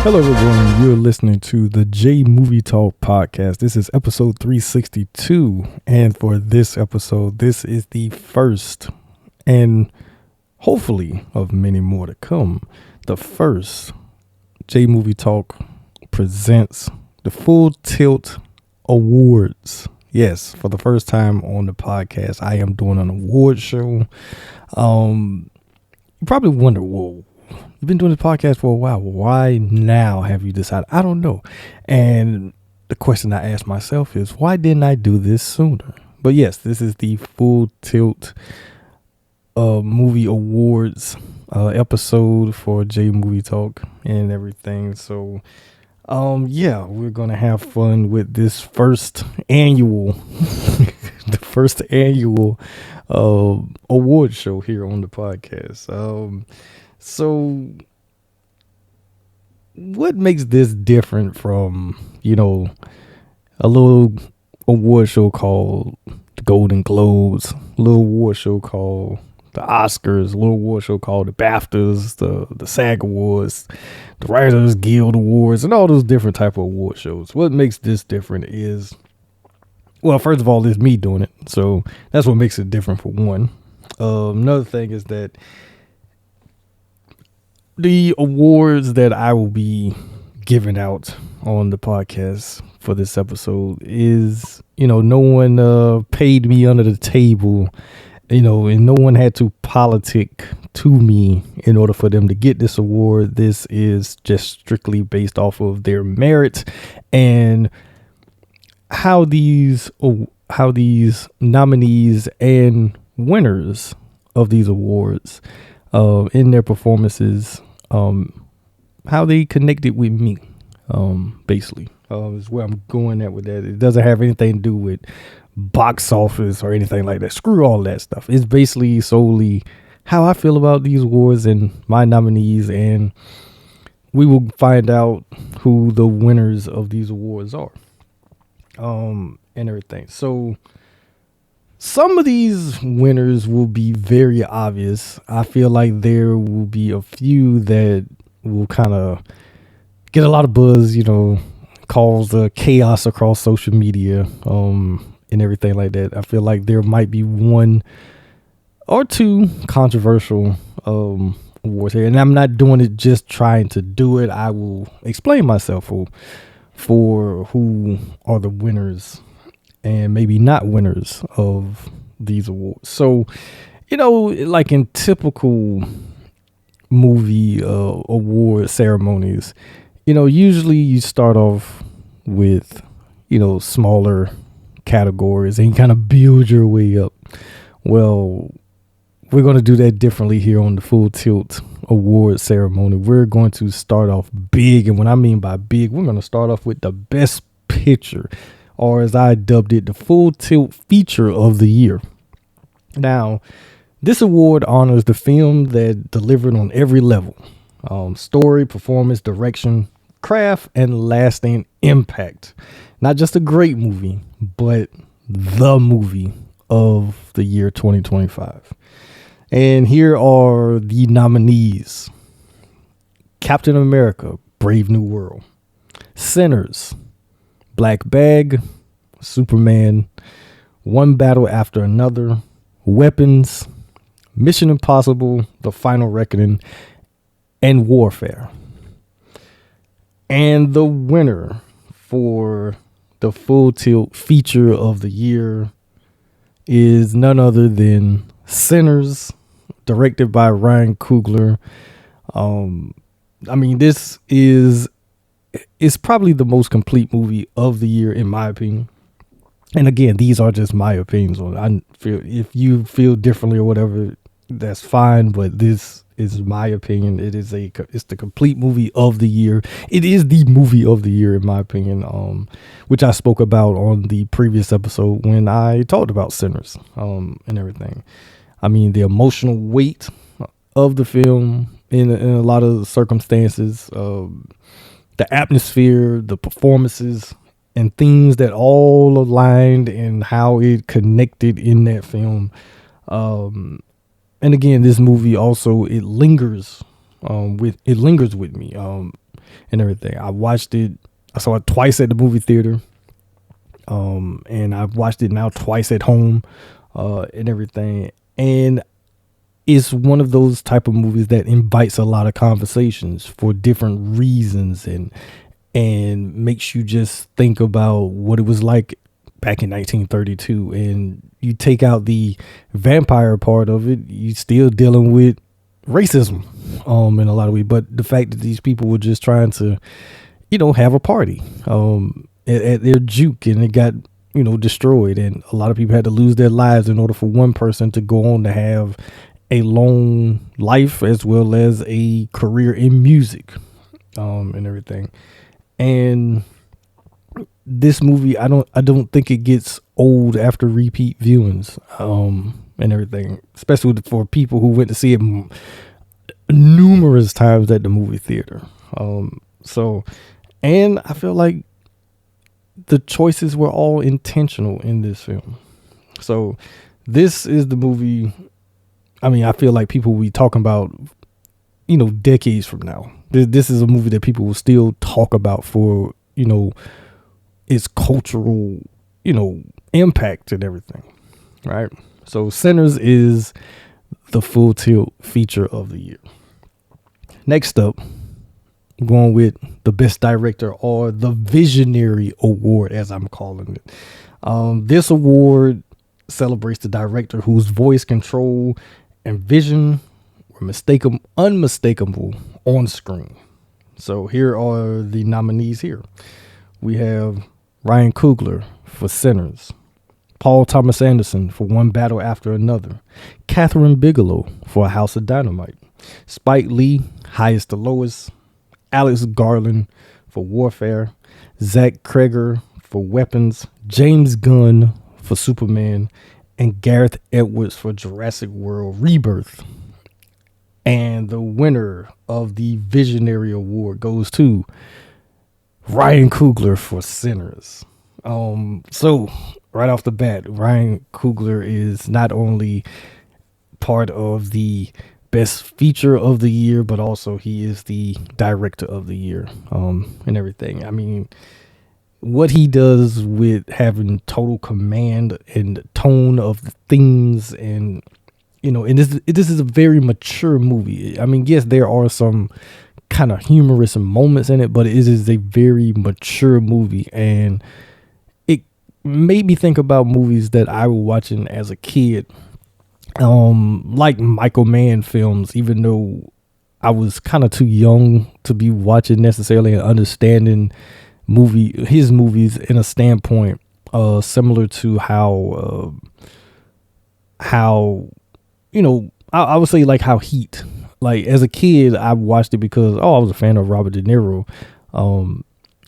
Hello, everyone. You're listening to the J Movie Talk podcast. This is episode 362. And for this episode, this is the first and hopefully of many more to come. The first J Movie Talk presents the Full Tilt Awards. Yes, for the first time on the podcast, I am doing an award show. You probably wonder, whoa. You've been doing this podcast for a while. Why now have you decided? I don't know. And the question I ask myself is, why didn't I do this sooner? But yes, this is the Full Tilt Movie Awards episode for J Movie Talk and everything. So, yeah, we're going to have fun with this first annual, the first annual award show here on the podcast. So what makes this different from, a little award show called the Golden Globes, a little award show called the Oscars, a little award show called the BAFTAs, the SAG Awards, the Writers Guild Awards, and all those different type of award shows? What makes this different is, well, first of all, it's me doing it. So that's what makes it different for one. Another thing is that the awards that I will be giving out on the podcast for this episode is, no one paid me under the table, and no one had to politic to me in order for them to get this award. This is just strictly based off of their merit and how these nominees and winners of these awards in their performances, how they connected with me, basically, is where I'm going at with that. It doesn't have anything to do with box office or anything like that. Screw all that stuff. It's basically solely how I feel about these awards and my nominees, and we will find out who the winners of these awards are, and everything. So some of these winners will be very obvious. I feel like there will be a few that will kind of get a lot of buzz, cause chaos across social media, and everything like that. I feel like there might be one or two controversial awards here, and I'm not doing it just trying to do it. I will explain myself for who are the winners and maybe not winners of these awards. So, like in typical movie award ceremonies, usually you start off with, smaller categories and you kind of build your way up. Well, we're going to do that differently here on the Full Tilt Award ceremony. We're going to start off big. And what I mean by big, we're going to start off with the Best Picture, or as I dubbed it, the Full Tilt Feature of the Year. Now, this award honors the film that delivered on every level: story, performance, direction, craft, and lasting impact. Not just a great movie, but the movie of the year 2025. And here are the nominees: Captain America, Brave New World; Sinners, Black Bag; Superman, One Battle After Another; Weapons; Mission Impossible, The Final Reckoning; and Warfare. And the winner for the Full Tilt Feature of the Year is none other than Sinners, directed by Ryan Coogler. This is probably the most complete movie of the year, in my opinion. And again, these are just my opinions on it. I feel, if you feel differently or whatever, that's fine. But this is my opinion. It's the complete movie of the year. It is the movie of the year, in my opinion, which I spoke about on the previous episode when I talked about Sinners, and everything. The emotional weight of the film in a lot of circumstances, the atmosphere, the performances, and themes that all aligned and how it connected in that film. And again, this movie also, it lingers with me. and everything. I watched it. I saw it twice at the movie theater. And I've watched it now twice at home, and everything. And it's one of those type of movies that invites a lot of conversations for different reasons, and makes you just think about what it was like back in 1932. And you take out the vampire part of it, you still dealing with racism, in a lot of ways. But the fact that these people were just trying to, have a party, at their juke, and it got, destroyed, and a lot of people had to lose their lives in order for one person to go on to have a long life as well as a career in music, and everything. And this movie, I don't think it gets old after repeat viewings, and everything, especially for people who went to see it numerous times at the movie theater. So, and I feel like the choices were all intentional in this film. So this is the movie. I mean, I feel like people will be talking about, decades from now. This is a movie that people will still talk about for, its cultural, impact and everything. Right. So Sinners is the full tilt feature of the year. Next up, going with the best director, or the Visionary Award, as I'm calling it. This award celebrates the director whose voice, control, and vision were unmistakable on screen. So here are the nominees here. We have Ryan Coogler for Sinners, Paul Thomas Anderson for One Battle After Another, Kathryn Bigelow for A House of Dynamite, Spike Lee, Highest to Lowest, Alex Garland for Warfare, Zach Kreger for Weapons, James Gunn for Superman, and Gareth Edwards for Jurassic World Rebirth. And the winner of the Visionary Award goes to Ryan Coogler for Sinners. So right off the bat, Ryan Coogler is not only part of the best feature of the year, but also he is the director of the year, and everything. I mean, what he does with having total command and tone of the themes, and and this is a very mature movie. I mean, yes, there are some kind of humorous moments in it, but it is a very mature movie, and it made me think about movies that I was watching as a kid, like Michael Mann films, even though I was kind of too young to be watching necessarily and understanding his movies in a standpoint similar to how I would say like how Heat, like as a kid I watched it because I was a fan of Robert De Niro,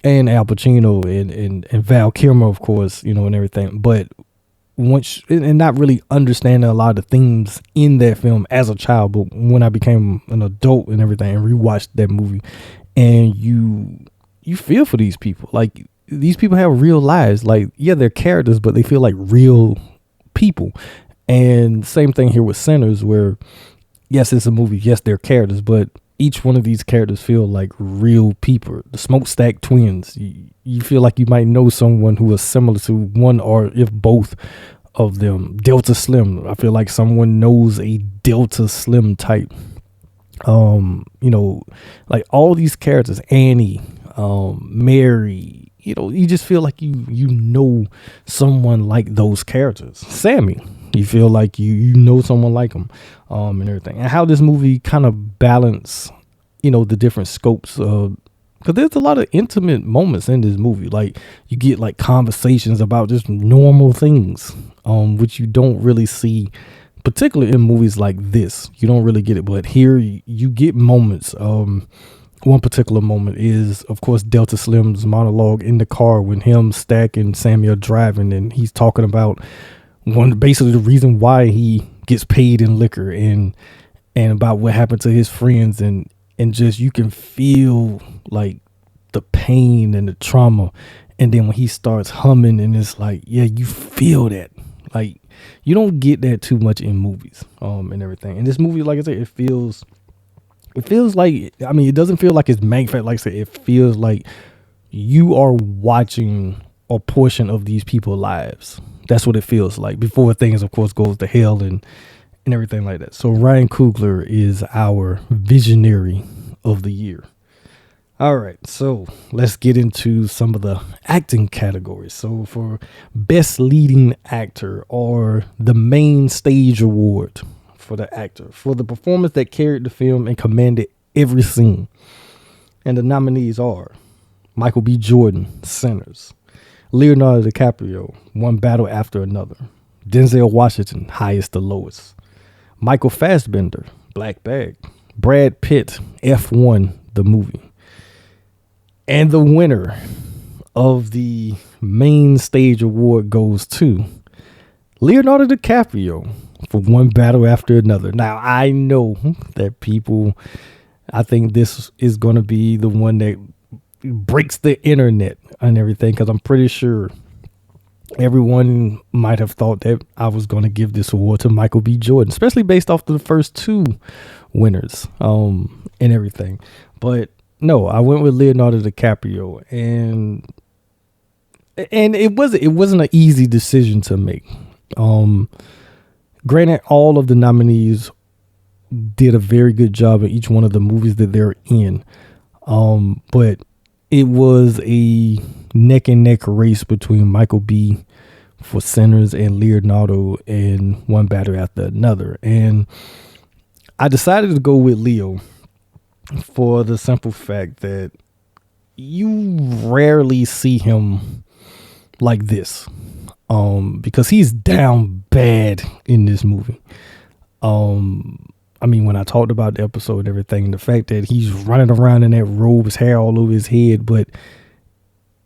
and Al Pacino, and Val Kilmer, of course, and everything. But once, and not really understanding a lot of the themes in that film as a child, but when I became an adult and everything and rewatched that movie, and you feel for these people. Like, these people have real lives. Like, yeah, they're characters, but they feel like real people. And same thing here with Sinners, where yes, it's a movie, yes, they're characters, but each one of these characters feel like real people. The Smokestack Twins, you feel like you might know someone who is similar to one or if both of them. Delta Slim, I feel like someone knows a Delta Slim type. Like all these characters, Annie, Mary, you just feel like you know someone like those characters. Sammy, you feel like you know someone like them, and everything. And how this movie kind of balance, the different scopes of, because there's a lot of intimate moments in this movie. Like, you get like conversations about just normal things, which you don't really see, particularly in movies like this. You don't really get it, but here you get moments. One particular moment is, of course, Delta Slim's monologue in the car when him, Stack, and Sammy are driving, and he's talking about basically the reason why he gets paid in liquor, and about what happened to his friends, and just you can feel like the pain and the trauma. And then when he starts humming, and it's like, yeah, you feel that. Like, you don't get that too much in movies, and everything. And this movie, like I said, it feels It feels like, I mean, it doesn't feel like it's manufactured. Like I said, it feels like you are watching a portion of these people's lives. That's what it feels like before things, of course, goes to hell and everything like that. So Ryan Coogler is our visionary of the year. All right, so let's get into some of the acting categories. So for best leading actor, or the main stage award for the actor, for the performance that carried the film and commanded every scene. And the nominees are Michael B. Jordan, Sinners; Leonardo DiCaprio, One Battle After Another; Denzel Washington, Highest to Lowest; Michael Fassbender, Black Bag; Brad Pitt, F1, the movie. And the winner of the main stage award goes to Leonardo DiCaprio for One Battle After Another. Now, I know that people, I think this is going to be the one that breaks the internet and everything, because I'm pretty sure everyone might have thought that I was going to give this award to Michael B. Jordan, especially based off the first two winners and everything. But no, I went with Leonardo DiCaprio, and it wasn't an easy decision to make. Granted, all of the nominees did a very good job in each one of the movies that they're in. But it was a neck and neck race between Michael B. for Sinners and Leonardo in One Battle After Another. And I decided to go with Leo for the simple fact that you rarely see him like this. Because he's down bad in this movie. I mean, when I talked about the episode and everything, the fact that he's running around in that robe, his hair all over his head, but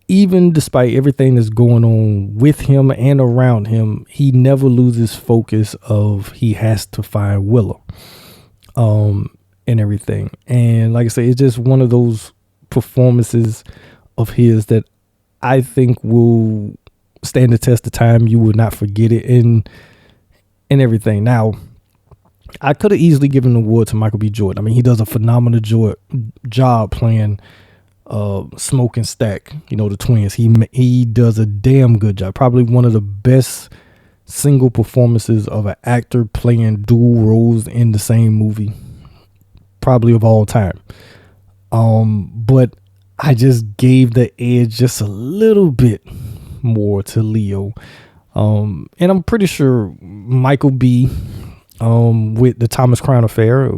even despite everything that's going on with him and around him, he never loses focus of he has to find Willow, and everything. And like I say, it's just one of those performances of his that I think will stand the test of time. You will not forget it, and everything. Now, I could have easily given the award to Michael B. Jordan. I mean, he does a phenomenal job playing Smoke and Stack, the twins. He does a damn good job. Probably one of the best single performances of an actor playing dual roles in the same movie, probably of all time. But I just gave the edge just a little bit more to Leo. And I'm pretty sure Michael B., with the Thomas Crown Affair,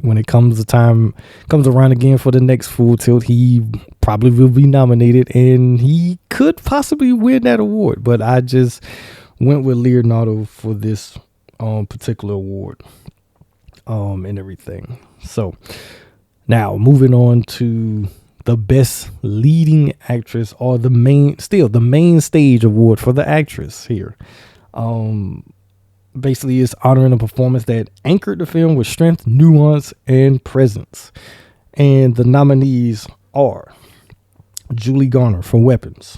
when it comes around again for the next Full Tilt, he probably will be nominated and he could possibly win that award. But I just went with Leonardo for this particular award and everything. So now moving on to the best leading actress, or the main stage award for the actress here. Basically, it's honoring a performance that anchored the film with strength, nuance, and presence. And the nominees are Julie Garner for Weapons,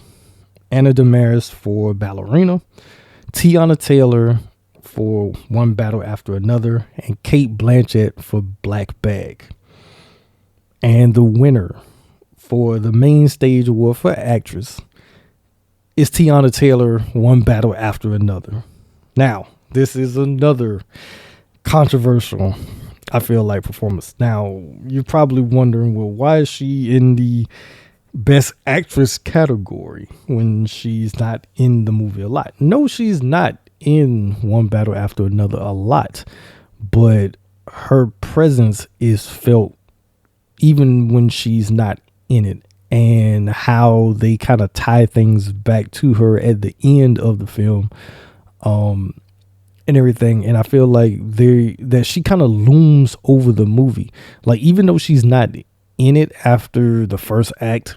Anna Damaris for Ballerina, Tiana Taylor for One Battle After Another, and Cate Blanchett for Black Bag. And the winner for the main stage award for actress is Tiana Taylor, One Battle After Another. Now, this is another controversial, I feel like, performance. Now, you're probably wondering, well, why is she in the best actress category when she's not in the movie a lot? No, she's not in One Battle After Another a lot, but her presence is felt even when she's not in it, and how they kind of tie things back to her at the end of the film. And everything. And I feel like that she kind of looms over the movie. Like, even though she's not in it after the first act,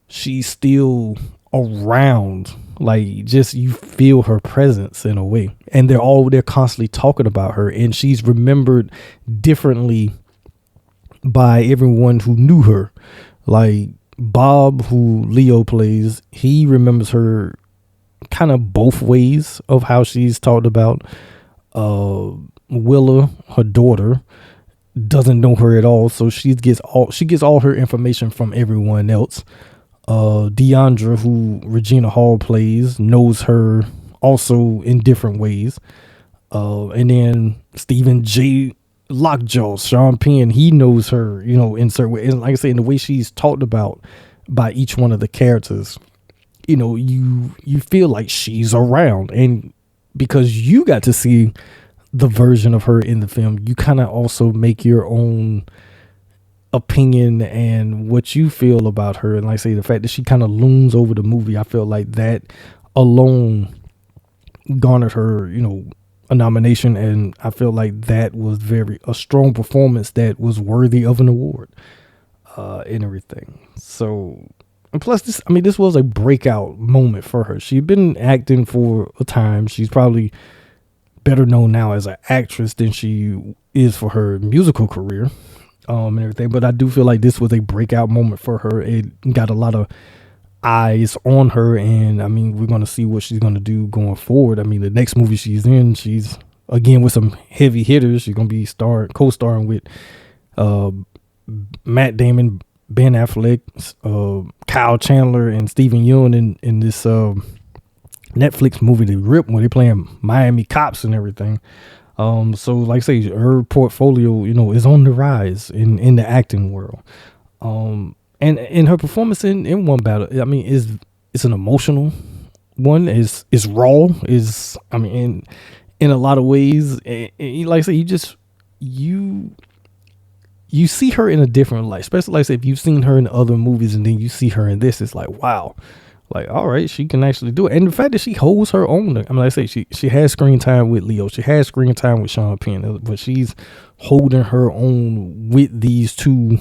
she's still around. Like, just, you feel her presence in a way. And they're constantly talking about her, and she's remembered differently by everyone who knew her. Like Bob, who Leo plays, he remembers her kind of both ways of how she's talked about. Willa, her daughter, doesn't know her at all, so she gets all her information from everyone else. Deandra, who Regina Hall plays, knows her also in different ways. And then Stephen J. Lockjaw, Sean Penn, he knows her, in certain ways. And like I say, in the way she's talked about by each one of the characters, you feel like she's around. And because you got to see the version of her in the film, you kind of also make your own opinion and what you feel about her. And like I say, the fact that she kind of looms over the movie, I feel like that alone garnered her, a nomination, and I feel like that was a strong performance that was worthy of an award, and everything. So, and plus this was a breakout moment for her. She'd been acting for a time. She's probably better known now as an actress than she is for her musical career, and everything. But I do feel like this was a breakout moment for her. It got a lot of eyes on her, and we're going to see what she's going to do going forward. The next movie she's in, she's again with some heavy hitters. She's going to be co-starring with Matt Damon, Ben Affleck, Kyle Chandler, and Stephen Yeun in this Netflix movie, The Rip, where they're playing Miami cops and everything. So like I say, her portfolio, is on the rise in the acting world. And in her performance in One Battle, it's an emotional one. Is raw. In a lot of ways, and like I say, you see her in a different light. Especially like I say, if you've seen her in other movies and then you see her in this, it's like, wow, like, all right, she can actually do it. And the fact that she holds her own. Like I say, she has screen time with Leo. She has screen time with Sean Penn, but she's holding her own with these two,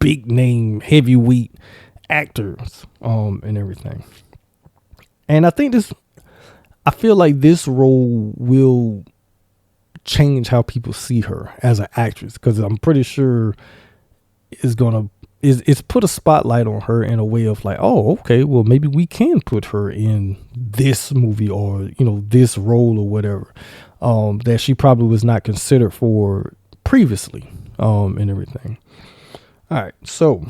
big name heavyweight actors, and everything. And I feel like this role will change how people see her as an actress, because I'm pretty sure it's put a spotlight on her in a way of like, oh, okay, well, maybe we can put her in this movie or this role or whatever, that she probably was not considered for previously, and everything. All right, so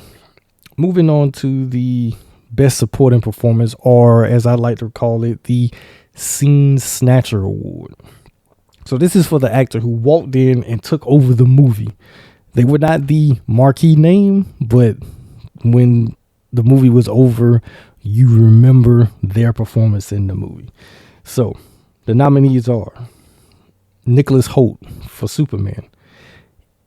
moving on to the Best Supporting Performance, or as I like to call it, the Scene Snatcher Award. So this is for the actor who walked in and took over the movie. They were not the marquee name, but when the movie was over, you remember their performance in the movie. So the nominees are Nicholas Hoult for Superman,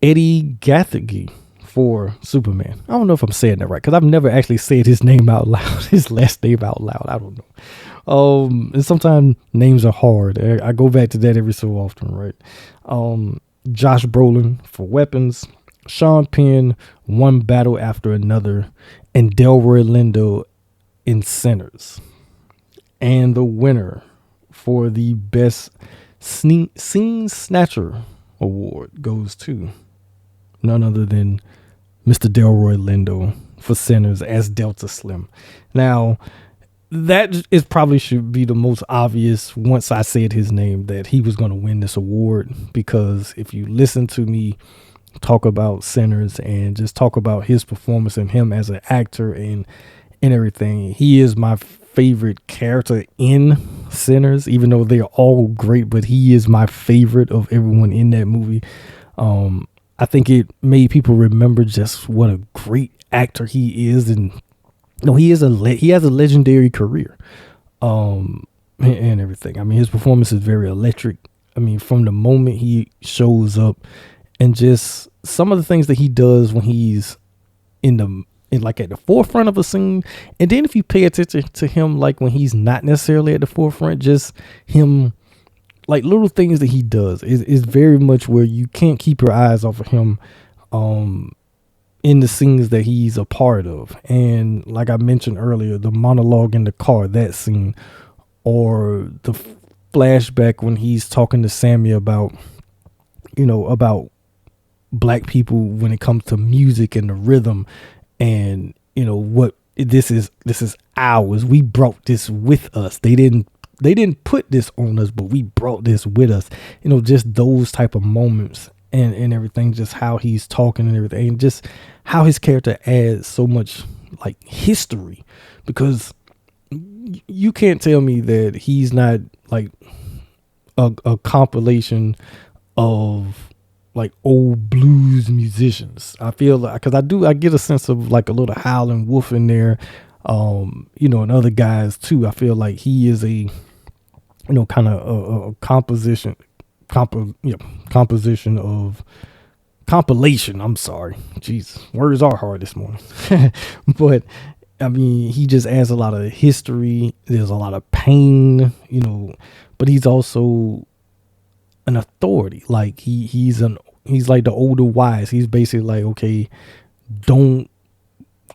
Eddie Gathegi for Superman. I don't know if I'm saying that right, because I've never actually said his name out loud, his last name out loud. I don't know. And sometimes names are hard. I go back to that every so often, right? Josh Brolin for Weapons, Sean Penn, One Battle After Another, and Delroy Lindo in Sinners. And the winner for the Best Scene Snatcher Award goes to none other than Mr. Delroy Lindo for Sinners as Delta Slim. Now, that is probably should be the most obvious once I said his name, that he was going to win this award, because if you listen to me talk about Sinners and just talk about his performance and him as an actor and everything, he is my favorite character in Sinners, even though they're all great, but he is my favorite of everyone in that movie. I think it made people remember just what a great actor he is, and he has a legendary career, and everything. His performance is very electric. From the moment he shows up, and just some of the things that he does when he's at the forefront of a scene, and then if you pay attention to him, like when he's not necessarily at the forefront, just him. Like little things that he does is very much where you can't keep your eyes off of him, in the scenes that he's a part of. And like I mentioned earlier, the monologue in the car, that scene, or the flashback when he's talking to Sammy about black people when it comes to music and the rhythm, and what this is ours. We brought this with us. They didn't put this on us, but we brought this with us. Just those type of moments and everything, just how he's talking and everything, and just how his character adds so much like history, because you can't tell me that he's not like a compilation of like old blues musicians. I feel like, because I get a sense of like a little Howlin' Wolf in there, and other guys too. I feel like he is a kind of a composition of compilation. I'm sorry, jeez, words are hard this morning. But I mean, he just adds a lot of history. There's a lot of pain, but he's also an authority. Like he's like the older wise. He's basically like, okay, don't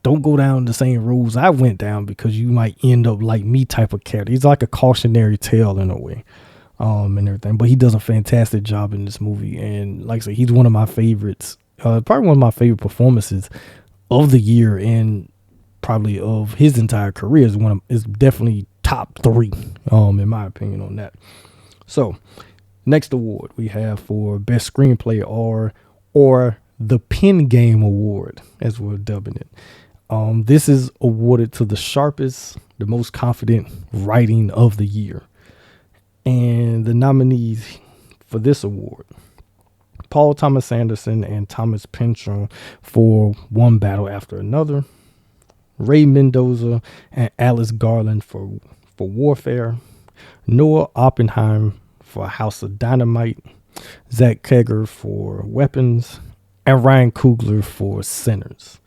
go down the same roads I went down, because you might end up like me type of character. He's like a cautionary tale in a way, and everything. But he does a fantastic job in this movie. And like I said, he's one of my favorites. Probably one of my favorite performances of the year, and probably of his entire career. Is definitely top 3, in my opinion on that. So next award we have for best screenplay, or the Pen Game Award, as we're dubbing it. This is awarded to the sharpest, the most confident writing of the year. And the nominees for this award: Paul Thomas Anderson and Thomas Pynchon for One Battle After Another, Ray Mendoza and Alice Garland for Warfare, Noah Oppenheim for House of Dynamite, Zach Kegger for Weapons, and Ryan Coogler for Sinners.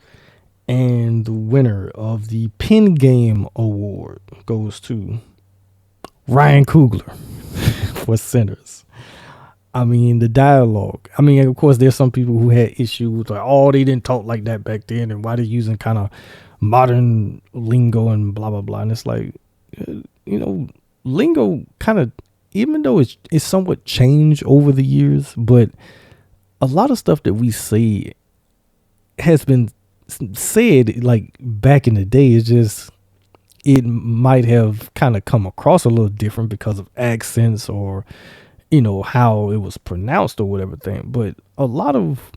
And the winner of the Pen Game Award goes to Ryan Coogler for Sinners. I mean, the dialogue. I mean, of course, there's some people who had issues like, oh, they didn't talk like that back then, and why they're using kind of modern lingo and blah, blah, blah. And it's like, lingo kind of, even though it's somewhat changed over the years, but a lot of stuff that we say has been said like back in the day. It's just, it might have kind of come across a little different because of accents or how it was pronounced or whatever thing. But a lot of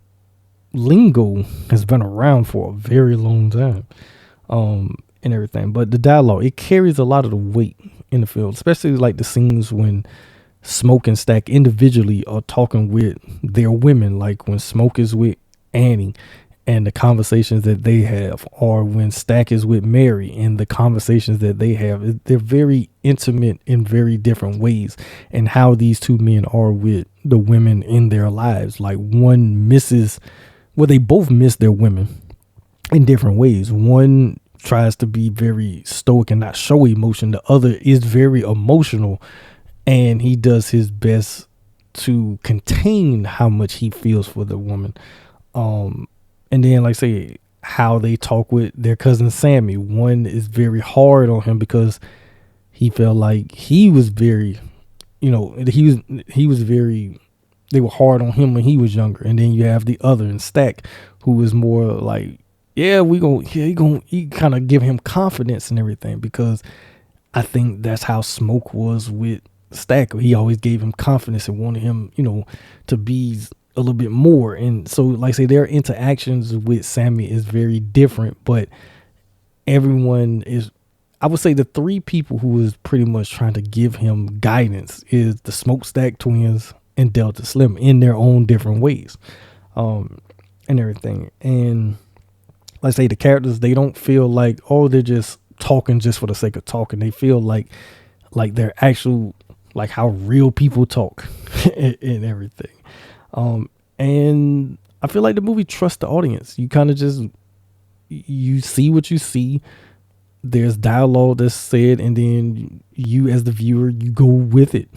lingo has been around for a very long time, and everything. But the dialogue, it carries a lot of the weight in the film, especially like the scenes when Smoke and Stack individually are talking with their women, like when Smoke is with Annie and the conversations that they have, or when Stack is with Mary and the conversations that they have. They're very intimate in very different ways, and how these two men are with the women in their lives. Like they both miss their women in different ways. One tries to be very stoic and not show emotion. The other is very emotional, and he does his best to contain how much he feels for the woman. And then, like I say, how they talk with their cousin Sammy. One is very hard on him because he felt like he was very, they were hard on him when he was younger. And then you have the other in Stack, who is more like, he kind of give him confidence and everything, because I think that's how Smoke was with Stack. He always gave him confidence and wanted him, to be a little bit more. And so, like I say, their interactions with Sammy is very different, but everyone is, I would say the 3 people who is pretty much trying to give him guidance is the Smokestack twins and Delta Slim in their own different ways, and everything. And like I say, the characters, they don't feel like, oh, they're just talking just for the sake of talking. They feel like they're actual, like how real people talk and everything. And I feel like the movie trusts the audience. You kind of just, you see what you see. There's dialogue that's said, and then you as the viewer, you go with it,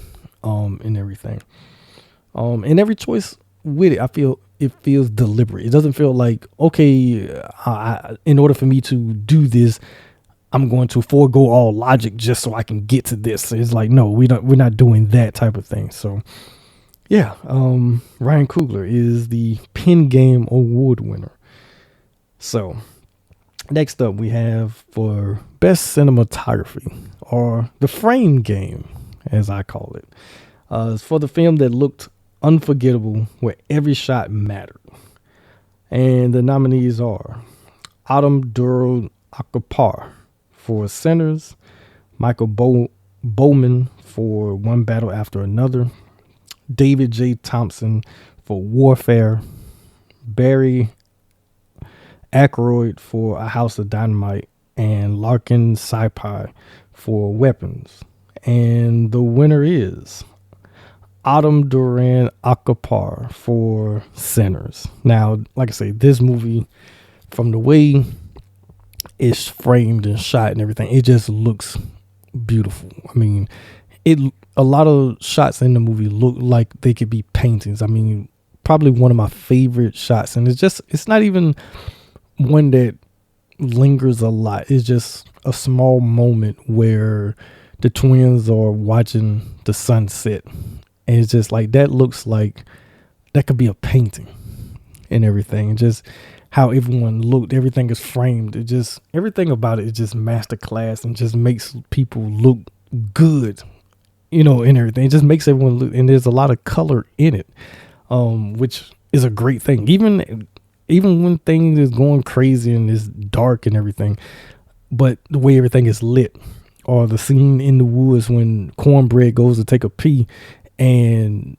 and everything. And every choice with it, I feel it feels deliberate. It doesn't feel like, okay, in order for me to do this, I'm going to forego all logic just so I can get to this. It's like, no, we're not doing that type of thing. So yeah, Ryan Coogler is the Pen Game Award winner. So next up, we have for best cinematography, or the frame game, as I call it. It's for the film that looked unforgettable, where every shot mattered. And the nominees are Autumn Durrell Akapar for Sinners, Michael Bowman for One Battle After Another, David J. Thompson for Warfare, Barry Aykroyd for A House of Dynamite, and Larkin Saipai for Weapons. And the winner is Autumn Duran Akapar for Sinners. Now, like I say, this movie, from the way it's framed and shot and everything, it just looks beautiful. I mean, a lot of shots in the movie look like they could be paintings. I mean, probably one of my favorite shots, and it's not even one that lingers a lot. It's just a small moment where the twins are watching the sunset, and it's just like, that looks like that could be a painting and everything. And just how everyone looked, everything is framed. It just, everything about it is just masterclass and just makes people look good, and everything. It just makes everyone look, and there's a lot of color in it, which is a great thing. Even when things is going crazy and it's dark and everything, but the way everything is lit, or the scene in the woods when Cornbread goes to take a pee and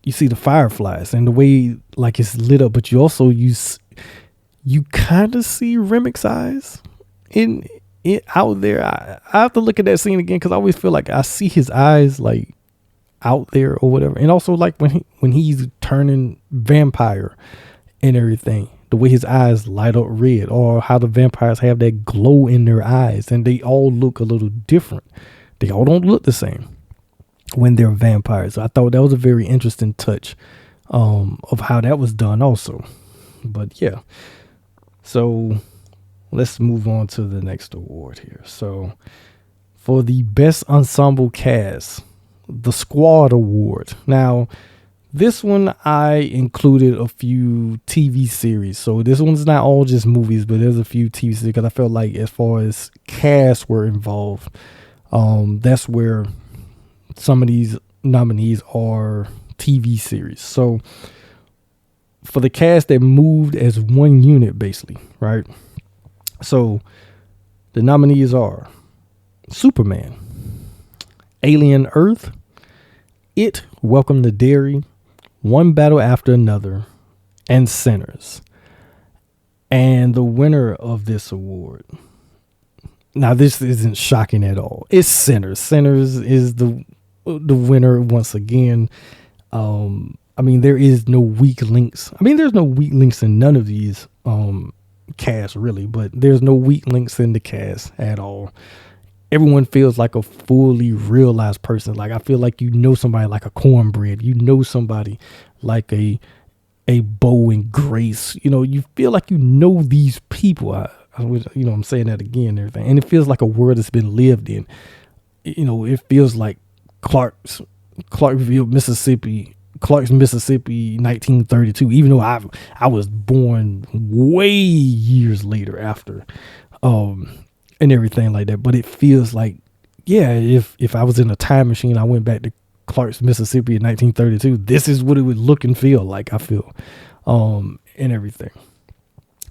you see the fireflies and the way like it's lit up, but you also you kind of see Remic's eyes in out there. I have to look at that scene again, because I always feel like I see his eyes like out there or whatever. And also like when he's turning vampire and everything, the way his eyes light up red, or how the vampires have that glow in their eyes, and they all look a little different. They all don't look the same when they're vampires. I thought that was a very interesting touch of how that was done also. But yeah, so let's move on to the next award here. So for the best ensemble cast, the Squad Award. Now, this one I included a few TV series. So this one's not all just movies, but there's a few TV series, because I felt like as far as cast were involved, that's where some of these nominees are TV series. So for the cast that moved as one unit, basically, right? So the nominees are Superman, Alien Earth, It, Welcome to Derry, One Battle After Another, and Sinners. And the winner of this award, now this isn't shocking at all, it's Sinners. Sinners is the winner once again. I mean, there is no weak links. I mean, there's no weak links in none of these cast really, but there's no weak links in the cast at all. Everyone feels like a fully realized person. Like, I feel like somebody like a Cornbread, somebody like a Bo and Grace. You feel like these people. I'm saying that again and everything. And it feels like a world that's been lived in. It feels like Clarksville, Mississippi, 1932, even though I was born way years later after, and everything like that. But it feels like, yeah, if I was in a time machine, I went back to Clarksville, Mississippi in 1932, this is what it would look and feel like, I feel, and everything.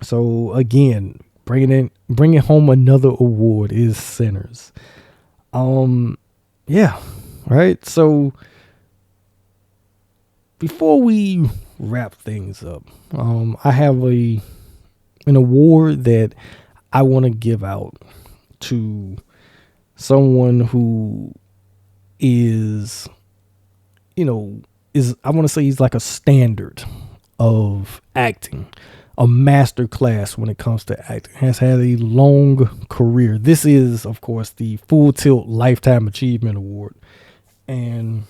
So again, bringing home another award is Sinners. Yeah, right. So before we wrap things up, I have an award that I want to give out to someone who is, I want to say he's like a standard of acting, a master class when it comes to acting, has had a long career. This is, of course, the Full Tilt Lifetime Achievement Award. And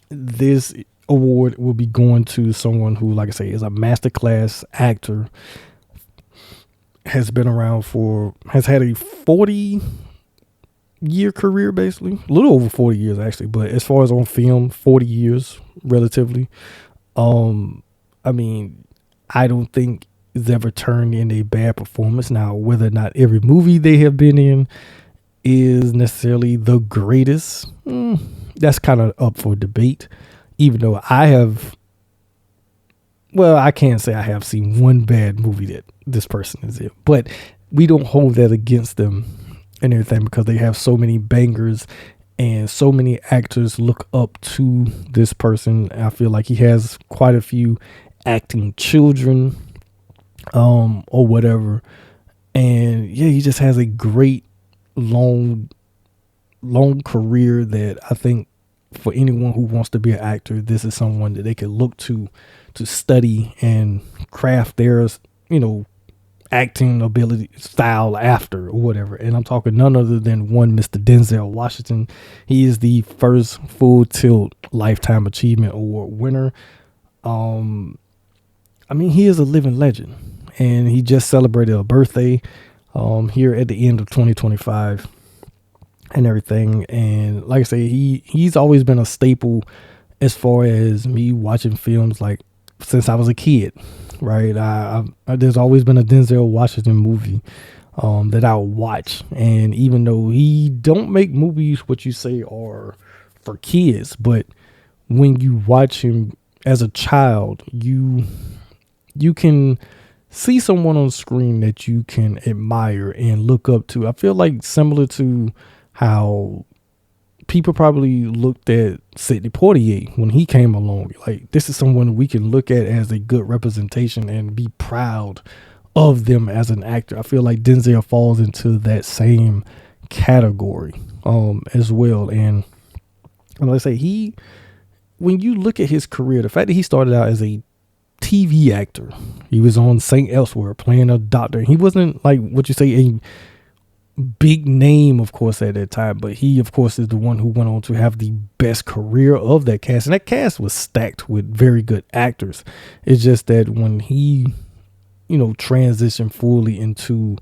this award will be going to someone who, like I say, is a masterclass actor, has been around has had a 40-year career, basically, a little over 40 years actually, but as far as on film, 40 years relatively. I mean, I don't think it's ever turned in a bad performance. Now, whether or not every movie they have been in is necessarily the greatest, that's kind of up for debate. even though I can't say I have seen one bad movie that this person is in, but we don't hold that against them and everything because they have so many bangers and so many actors look up to this person. I feel like he has quite a few acting children, or whatever. And yeah, he just has a great long career that I think for anyone who wants to be an actor, this is someone that they can look to study and craft their, acting ability style after or whatever. And I'm talking none other than one Mr. Denzel Washington. He is the first Full Tilt Lifetime Achievement Award winner. He is a living legend, and he just celebrated a birthday here at the end of 2025 and everything. And like I say, he's always been a staple as far as me watching films like since I was a kid, right? There's always been a Denzel Washington movie that I'll watch. And even though he don't make movies what you say are for kids, but when you watch him as a child, you can see someone on screen that you can admire and look up to. I feel like similar to how people probably looked at Sidney Poitier when he came along. Like, this is someone we can look at as a good representation and be proud of them as an actor. I feel like Denzel falls into that same category as well. And like I say, when you look at his career, the fact that he started out as a TV actor, he was on St. Elsewhere playing a doctor. He wasn't like what you say a big name, of course, at that time, but he, of course, is the one who went on to have the best career of that cast. And that cast was stacked with very good actors. It's just that when he, transitioned fully into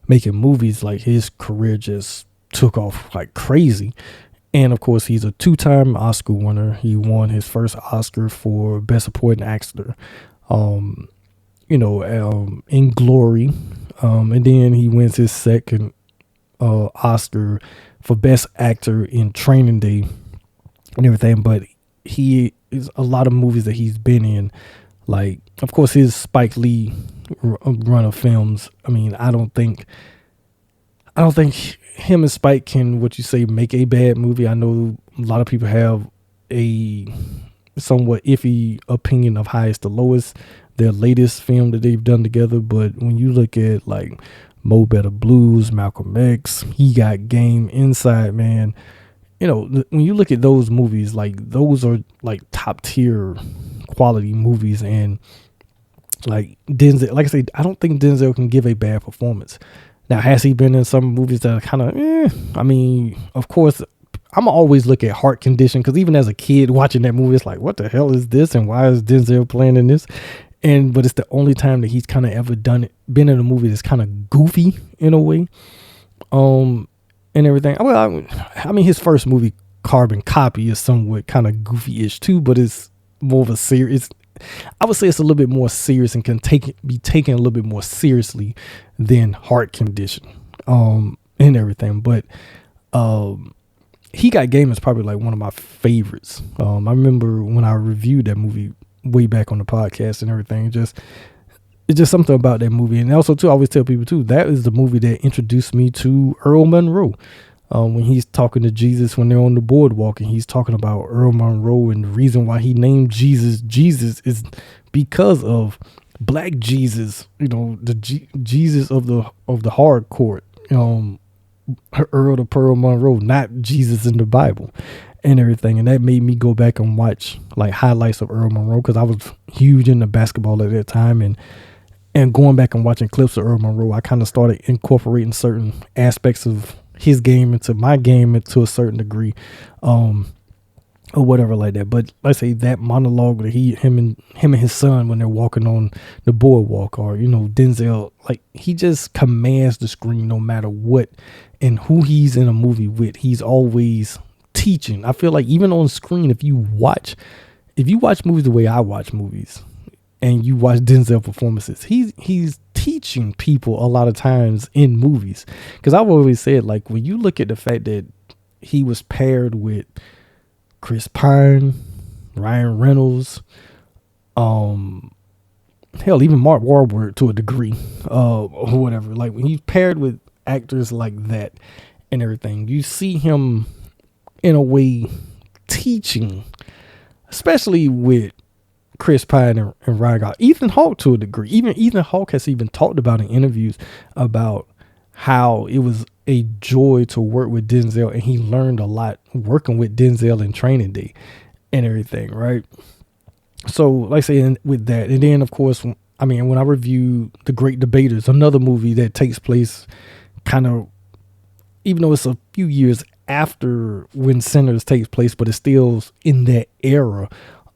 making movies, like his career just took off like crazy. And of course, he's a 2-time Oscar winner. He won his first Oscar for Best Supporting Actor, in Glory. And then he wins his second Oscar for Best Actor in Training Day and everything. But he is a lot of movies that he's been in, like, of course, his Spike Lee run of films. I don't think him and Spike can, what you say, make a bad movie. I know a lot of people have a somewhat iffy opinion of Highest to Lowest, their latest film that they've done together. But when you look at like Mo Better Blues, Malcolm X, He Got Game, Inside Man, when you look at those movies, like those are like top tier quality movies. And like Denzel, like I say, I don't think Denzel can give a bad performance. Now, has he been in some movies that are kind of, of course, I'm always look at Heart Condition, because even as a kid watching that movie, it's like, what the hell is this? And why is Denzel playing in this? But it's the only time that he's kind of ever been in a movie that's kind of goofy in a way, and everything. His first movie, Carbon Copy, is somewhat kind of goofy-ish too, but it's more of a serious. I would say it's a little bit more serious and can be taken a little bit more seriously than Heart Condition, and everything. But He Got Game is probably like one of my favorites. I remember when I reviewed that movie way back on the podcast and everything. It's just something about that movie. And also too, I always tell people too, that is the movie that introduced me to Earl Monroe. When he's talking to Jesus when they're on the boardwalk, and he's talking about Earl Monroe, and the reason why he named Jesus is because of Black Jesus, the Jesus of the hard court, Earl to Pearl Monroe, not Jesus in the Bible and everything. And that made me go back and watch like highlights of Earl Monroe, because I was huge into basketball at that time, and going back and watching clips of Earl Monroe, I kind of started incorporating certain aspects of his game into my game to a certain degree, or whatever like that. But like I say, that monologue that him and his son when they're walking on the boardwalk, or Denzel, like, he just commands the screen no matter what and who he's in a movie with. He's always teaching. I feel like even on screen, if you watch movies the way I watch movies, and you watch Denzel performances, he's teaching people a lot of times in movies. Because I've always said, like, when you look at the fact that he was paired with Chris Pine, Ryan Reynolds, hell, even Mark Wahlberg to a degree, or whatever. Like when he's paired with actors like that and everything, you see him in a way teaching, especially with Chris Pine and Ryan Gosling. Ethan Hawke to a degree. Even Ethan Hawke has even talked about in interviews about how it was a joy to work with Denzel, and he learned a lot working with Denzel in Training Day and everything, right? So, like I say, with that, and then of course, I mean, when I review The Great Debaters, another movie that takes place kind of, even though it's a few years after when Sinners takes place, but it's still in that era,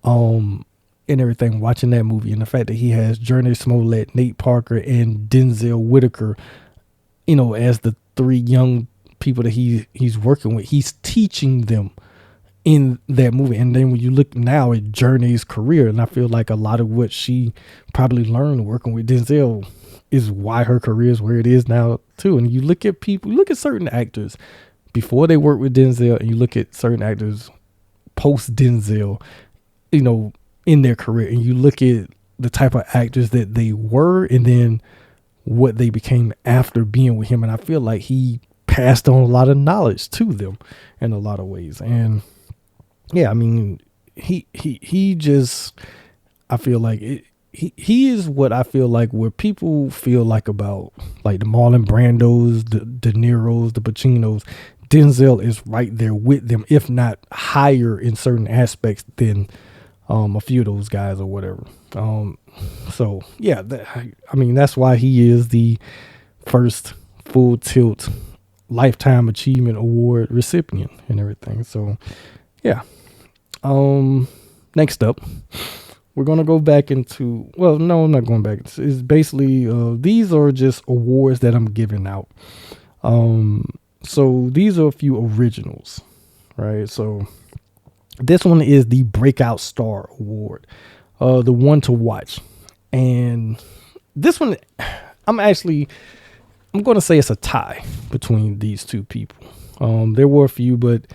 and everything. Watching that movie and the fact that he has Journey Smollett, Nate Parker, and Denzel Whitaker, as the three young people that he's working with, he's teaching them in that movie. And then when you look now at Journey's career, and I feel like a lot of what she probably learned working with Denzel is why her career is where it is now too. And you look at people, you look at certain actors before they work with Denzel, and you look at certain actors post Denzel, in their career, and you look at the type of actors that they were and then what they became after being with him. And I feel like he passed on a lot of knowledge to them in a lot of ways. And yeah, I mean, he just, I feel like he is what I feel like what people feel like about like the Marlon Brandos, the De Niro's, the Pacinos. Denzel is right there with them, if not higher in certain aspects than a few of those guys or whatever. So yeah, I mean, that's why he is the first Full Tilt Lifetime Achievement Award recipient and everything. So yeah. Next up, we're going to go back into, well, no, I'm not going back. It's basically, these are just awards that I'm giving out. So these are a few originals, right? So this one is the Breakout Star Award, the one to watch. And this one, I'm going to say it's a tie between these two people. There were a few, but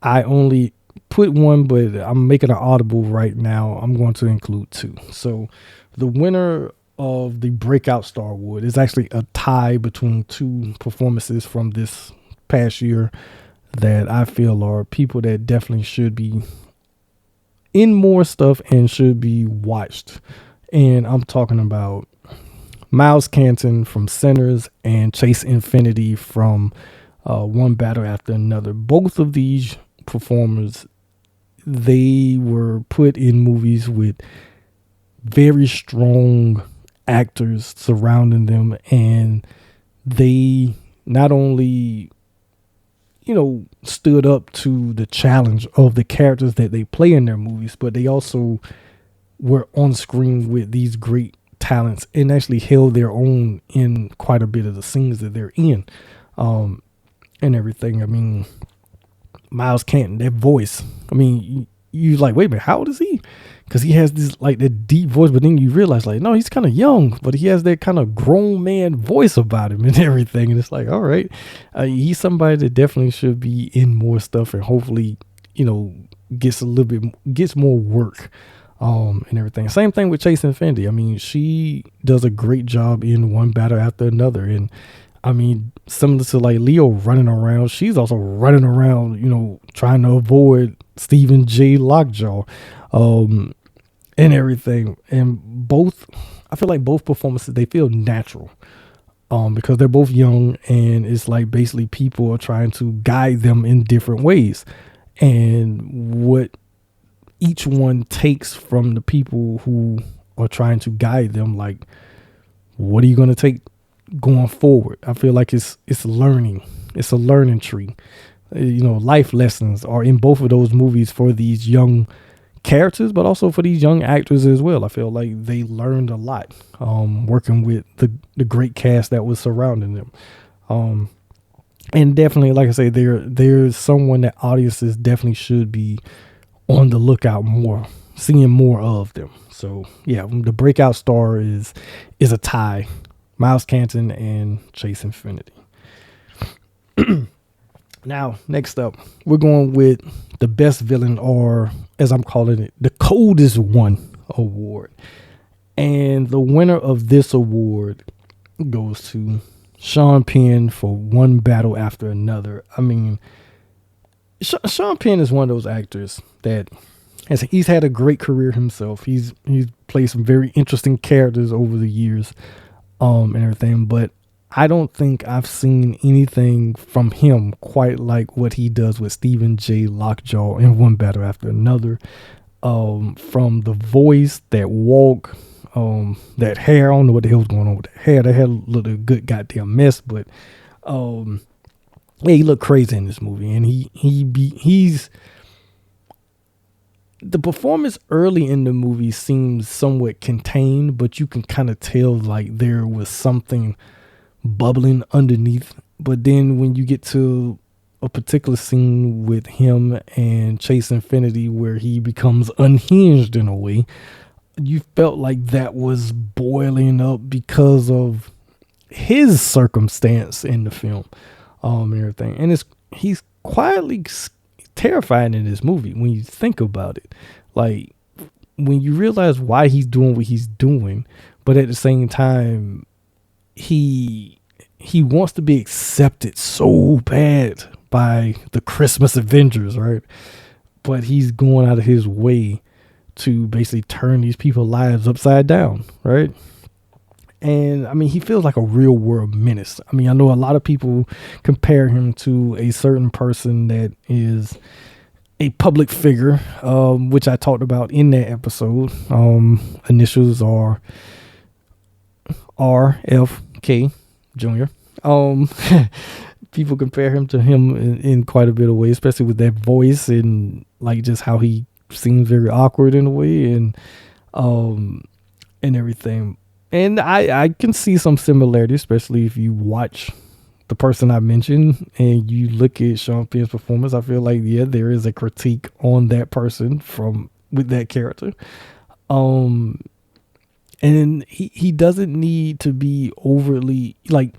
I only put one, but I'm making an audible right now. I'm going to include two. So the winner of the Breakout Star Award is actually a tie between two performances from this past year that I feel are people that definitely should be in more stuff and should be watched. And I'm talking about Miles Canton from Sinners and Chase Infinity from One Battle After Another. Both of these performers, they were put in movies with very strong actors surrounding them, and they not only stood up to the challenge of the characters that they play in their movies, but they also were on screen with these great talents and actually held their own in quite a bit of the scenes that they're in, and everything. I mean, Miles Canton, that voice, I mean, you're like, wait a minute, how old is he? Because he has this like that deep voice, but then you realize like, no, he's kind of young, but he has that kind of grown man voice about him and everything. And it's like, all right, he's somebody that definitely should be in more stuff and hopefully, gets more work, and everything. Same thing with Chase Infinity. I mean, she does a great job in One Battle After Another. And I mean, similar to like Leo running around, she's also running around, trying to avoid Stephen J. Lockjaw, and everything. And I feel like both performances, they feel natural, because they're both young, and it's like basically people are trying to guide them in different ways. And what each one takes from the people who are trying to guide them, like, what are you going to take going forward? I feel like it's learning. It's a learning tree. Life lessons are in both of those movies for these young characters, but also for these young actors as well. I feel like they learned a lot, working with the great cast that was surrounding them. And definitely, like I say, there's someone that audiences definitely should be on the lookout more, seeing more of them. So yeah, the Breakout Star is a tie. Miles Canton and Chase Infinity. Now, next up, we're going with the best villain, or as I'm calling it, the coldest one award. And the winner of this award goes to Sean Penn for One Battle After Another. I mean, Sean Penn is one of those actors that he's had a great career himself. He's played some very interesting characters over the years, and everything. But I don't think I've seen anything from him quite like what he does with Stephen J. Lockjaw in One Battle After Another. From the voice, that walk, that hair. I don't know what the hell's going on with the hair. That hair looked a good goddamn mess, but yeah, he looked crazy in this movie, and he's the performance early in the movie seems somewhat contained, but you can kind of tell like there was something bubbling underneath. But then when you get to a particular scene with him and Chase Infinity where he becomes unhinged in a way, you felt like that was boiling up because of his circumstance in the film, and everything. And he's quietly terrifying in this movie when you think about it. Like, when you realize why he's doing what he's doing, but at the same time, he wants to be accepted so bad by the Christmas Avengers, right? But he's going out of his way to basically turn these people's lives upside down, right? And I mean, he feels like a real world menace. I mean, I know a lot of people compare him to a certain person that is a public figure, which I talked about in that episode. Initials are RFK Jr. People compare him to him in quite a bit of ways, especially with that voice and like just how he seems very awkward in a way, and everything. And I can see some similarity, especially if you watch the person I mentioned and you look at Sean Penn's performance. I feel like, yeah, there is a critique on that person with that character. And he doesn't need to be overly like,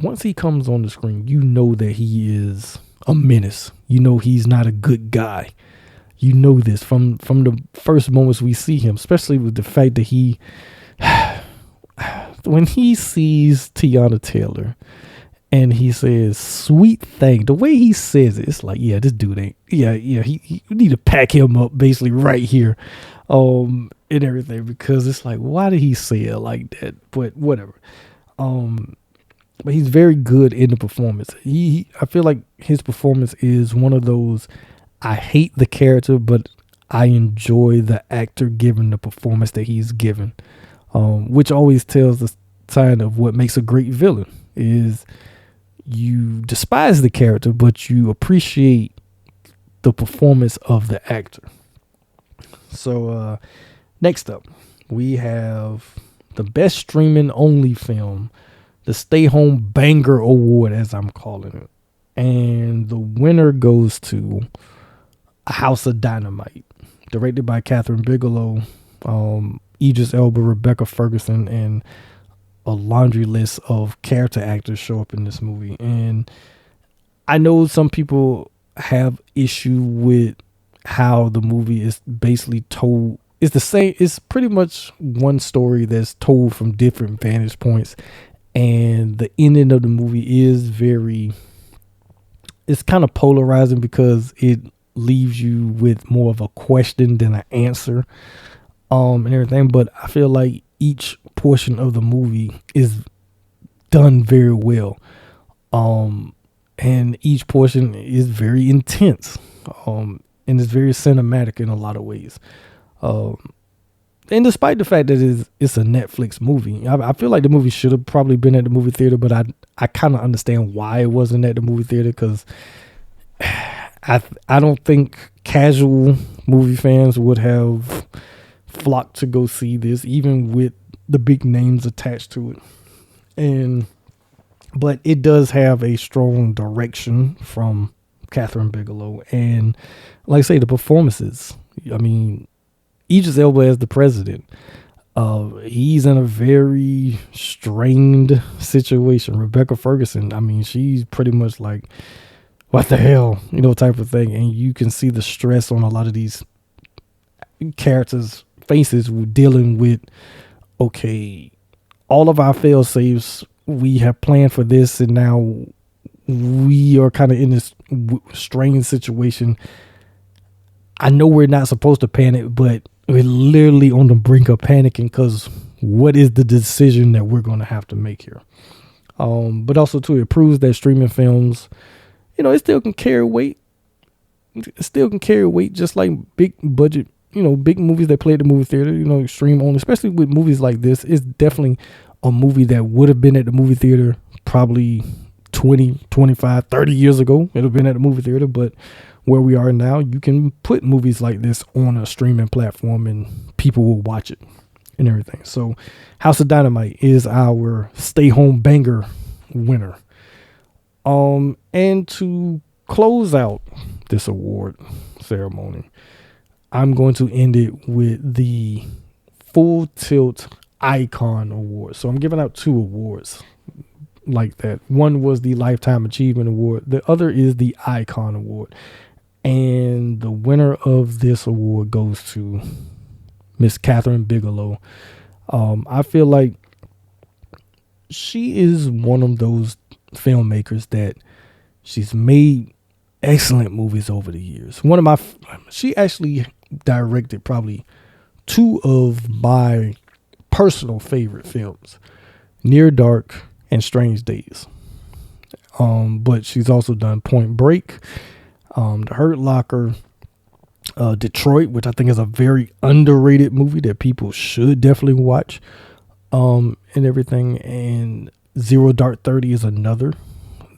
once he comes on the screen, you know that he is a menace. You know he's not a good guy. You know this from the first moments we see him, especially with the fact that when he sees Teyana Taylor and he says, "Sweet thing," the way he says it, it's like, yeah, this dude ain't, he need to pack him up basically right here, and everything, because it's like, why did he say it like that? But whatever. But he's very good in the performance. I feel like his performance is one of those, I hate the character, but I enjoy the actor giving the performance that he's given, which always tells the sign of what makes a great villain is you despise the character, but you appreciate the performance of the actor. So next up, we have the best streaming only film, the Stay Home Banger Award, as I'm calling it. And the winner goes to A House of Dynamite, directed by Kathryn Bigelow, Idris Elba, Rebecca Ferguson, and a laundry list of character actors show up in this movie. And I know some people have issue with how the movie is basically told. It's the same. It's pretty much one story that's told from different vantage points. And the ending of the movie is it's kind of polarizing because it leaves you with more of a question than an answer, and everything. But I feel like each portion of the movie is done very well. And each portion is very intense. And it's very cinematic in a lot of ways. And despite the fact that it's a Netflix movie, I feel like the movie should have probably been at the movie theater, but I kind of understand why it wasn't at the movie theater, because I don't think casual movie fans would have flocked to go see this, even with the big names attached to it. But it does have a strong direction from Kathryn Bigelow, and like I say, the performances. I mean, Idris Elba as the president, he's in a very strained situation. Rebecca Ferguson, I mean, she's pretty much like what the hell, type of thing. And you can see the stress on a lot of these characters' faces dealing with, okay, all of our fail safes, we have planned for this, and now we are kind of in this strange situation. I know we're not supposed to panic, but we're literally on the brink of panicking because what is the decision that we're going to have to make here? But also, too, it proves that streaming films, it still can carry weight. It still can carry weight just like big budget, big movies that play at the movie theater, stream only, especially with movies like this. It's definitely a movie that would have been at the movie theater probably 20, 25, 30 years ago. It would have been at the movie theater, but where we are now, you can put movies like this on a streaming platform and people will watch it and everything. So House of Dynamite is our stay home banger winner. And to close out this award ceremony, I'm going to end it with the Full Tilt Icon Award. So I'm giving out 2 awards like that. One was the Lifetime Achievement Award. The other is the Icon Award. And the winner of this award goes to Miss Kathryn Bigelow. I feel like she is one of those filmmakers that she's made excellent movies over the years. She actually directed probably 2 of my personal favorite films, Near Dark and Strange Days. But she's also done Point Break, The Hurt Locker, Detroit, which I think is a very underrated movie that people should definitely watch, and everything. And Zero Dark 30 is another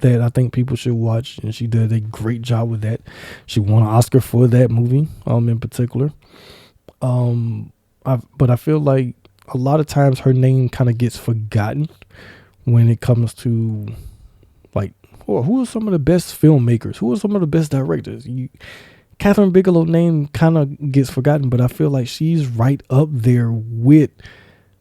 that I think people should watch, and she did a great job with that. She won an Oscar for that movie, in particular. But I feel like a lot of times her name kind of gets forgotten when it comes to, like, who are some of the best filmmakers? Who are some of the best directors? Kathryn Bigelow's name kind of gets forgotten, but I feel like she's right up there with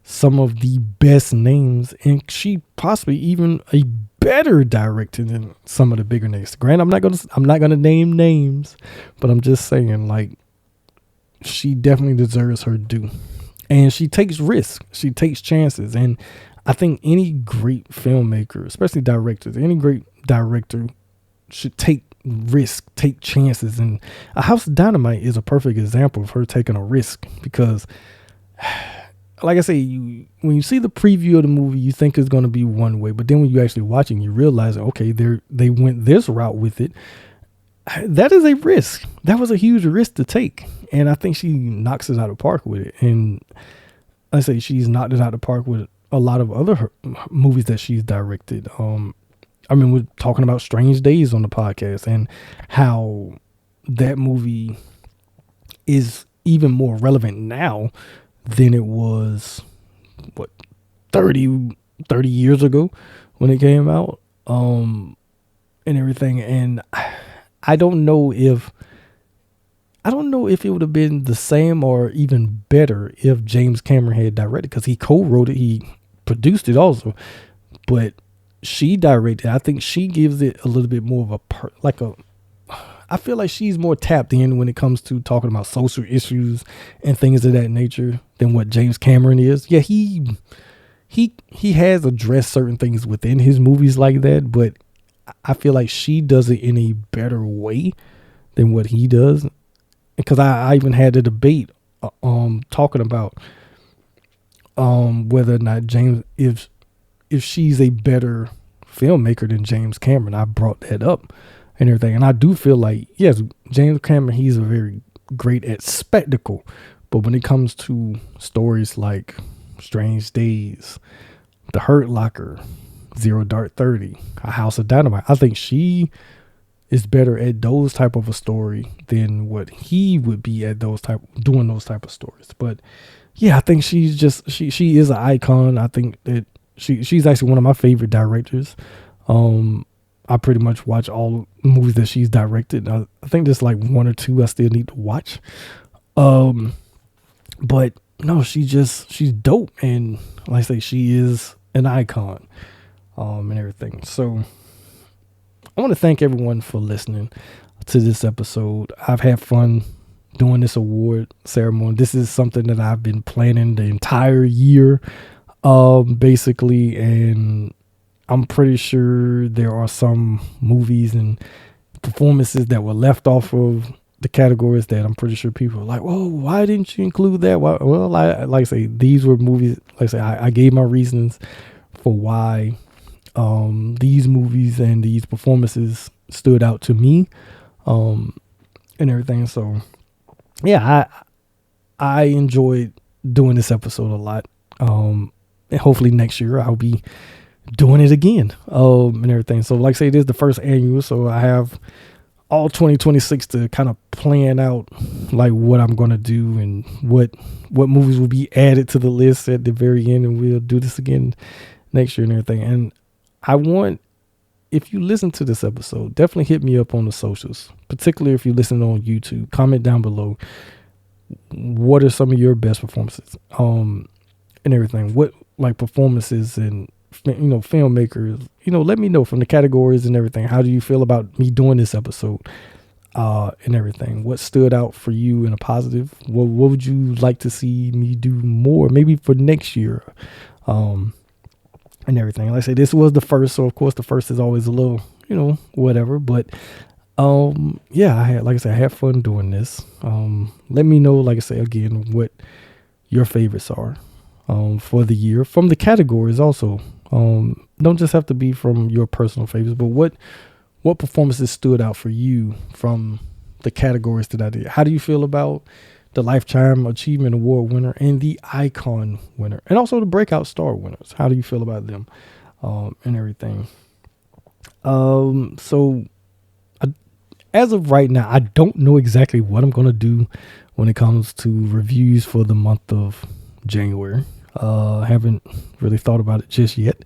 some of the best names, and she possibly even a better director than some of the bigger names. Granted, I'm not gonna name names, but I'm just saying, like, she definitely deserves her due, and she takes risks, she takes chances, and I think any great filmmaker, especially directors, any great director should take risk, take chances. And A House of Dynamite is a perfect example of her taking a risk, because like I say, when you see the preview of the movie, you think it's going to be one way, but then when you actually watching, you realize, okay, they went this route with it. That is a risk. That was a huge risk to take, and I think she knocks it out of the park with it. And I say she's knocked it out of the park with a lot of other movies that she's directed. I mean, we're talking about Strange Days on the podcast, and how that movie is even more relevant now than it was, 30 years ago when it came out, and everything. And I don't know if it would have been the same or even better if James Cameron had directed, because he co-wrote it, he produced it also, but she directed. I think she gives it a little bit more of I feel like she's more tapped in when it comes to talking about social issues and things of that nature than what James Cameron is. Yeah, he has addressed certain things within his movies like that, but I feel like she does it in a better way than what he does. Because I even had a debate talking about whether or not if she's a better filmmaker than James Cameron. I brought that up and everything. And I do feel like, yes, James Cameron, he's a very great at spectacle. But when it comes to stories like Strange Days, The Hurt Locker, Zero Dark 30, A House of Dynamite, I think she is better at those type of a story than what he would be at doing those type of stories. But yeah, I think she is an icon. I think that she's actually one of my favorite directors. I pretty much watch all movies that she's directed. I think there's like 1 or 2 I still need to watch. But no, she's dope. And like I say, she is an icon, and everything. So I want to thank everyone for listening to this episode. I've had fun doing this award ceremony. This is something that I've been planning the entire year, basically, and I'm pretty sure there are some movies and performances that were left off of the categories that I'm pretty sure people are like, "Whoa, why didn't you include that?" Well, like I say, these were movies. Like I say, I gave my reasons for why these movies and these performances stood out to me, and everything. So, yeah, I enjoyed doing this episode a lot. And hopefully next year I'll be doing it again, and everything. So, like I say, it is the first annual, so I have all 2026 to kind of plan out like what I'm gonna do and what movies will be added to the list at the very end, and we'll do this again next year and everything. And I want, if you listen to this episode, definitely hit me up on the socials, particularly if you listen on YouTube. Comment down below, what are some of your best performances, and everything. What like performances and filmmakers, let me know from the categories and everything. How do you feel about me doing this episode, and everything? What stood out for you in a positive? What would you like to see me do more, maybe for next year, and everything? Like I say, this was the first, so of course the first is always a little, whatever. But yeah, I had fun doing this. Let me know, like I say again, what your favorites are for the year from the categories also. Don't just have to be from your personal favorites, but what performances stood out for you from the categories that I did? How do you feel about the Lifetime Achievement Award winner and the Icon winner, and also the Breakout Star winners? How do you feel about them, and everything? So as of right now, I don't know exactly what I'm going to do when it comes to reviews for the month of January. I haven't really thought about it just yet.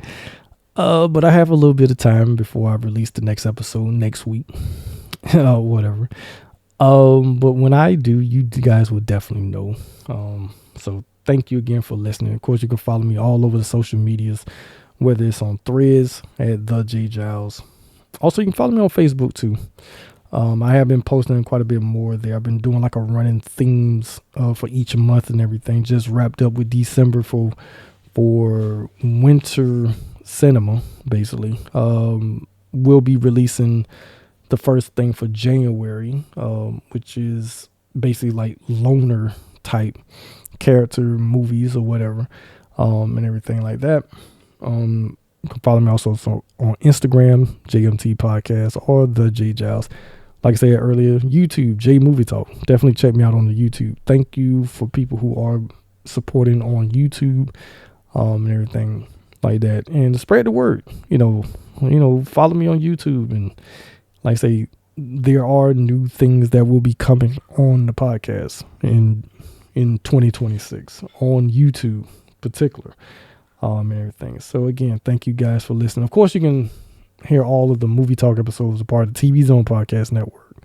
But I have a little bit of time before I release the next episode next week. Whatever. But when I do, you guys will definitely know. So thank you again for listening. Of course, you can follow me all over the social medias, whether it's on Threads at The J Giles. Also, you can follow me on Facebook too. I have been posting quite a bit more there. I've been doing like a running themes for each month and everything. Just wrapped up with December for winter cinema, basically. We'll be releasing the first thing for January, which is basically like loner type character movies or whatever, and everything like that. You can follow me also on Instagram, JMT Podcast, or The J Giles. Like I said earlier, YouTube, J Movie Talk. Definitely check me out on the YouTube. Thank you for people who are supporting on YouTube, and everything like that. And spread the word. Follow me on YouTube. And like I say, there are new things that will be coming on the podcast in 2026 on YouTube, particular, and everything. So again, thank you guys for listening. Of course, you can hear all of the Movie Talk episodes, a part of the TV Zone Podcast Network.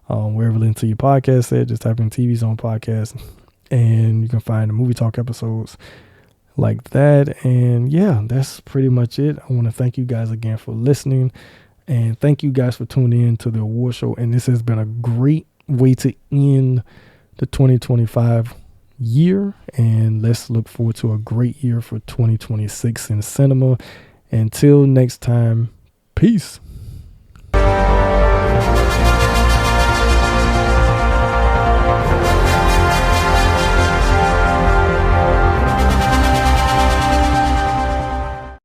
Wherever listen to your podcast at, just type in TV Zone Podcast, and you can find the Movie Talk episodes like that. And yeah, that's pretty much it. I want to thank you guys again for listening, and thank you guys for tuning in to the award show. And this has been a great way to end the 2025 year, and let's look forward to a great year for 2026 in cinema. Until next time, peace.